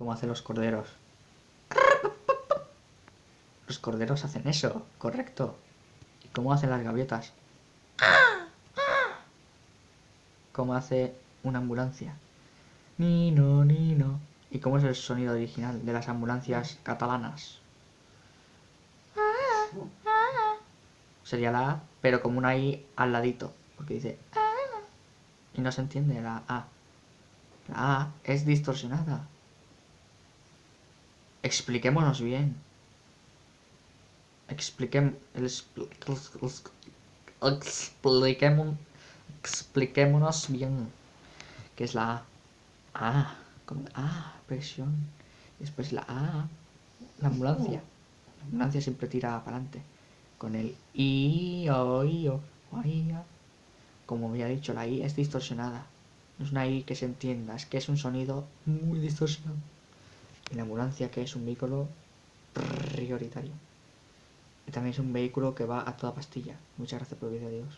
como hacen los corderos. Los corderos hacen eso, correcto. ¿Y cómo hacen las gaviotas? ¿Cómo hace una ambulancia? Nino, nino. ¿Y cómo es el sonido original de las ambulancias catalanas? Sería la A, pero como una I al ladito, porque dice y no se entiende la A. La A es distorsionada. Expliquémonos bien. Expliquémonos bien. ¿Qué es la A? A, con A, presión. Después la A, la ambulancia. La ambulancia siempre tira para adelante. Con el I, o, I, o, I, o. Como había dicho, la I es distorsionada. No es una I que se entienda, es que es un sonido muy distorsionado. Y la ambulancia, que es un vehículo prioritario. Y también es un vehículo que va a toda pastilla. Muchas gracias por el vídeo, adiós.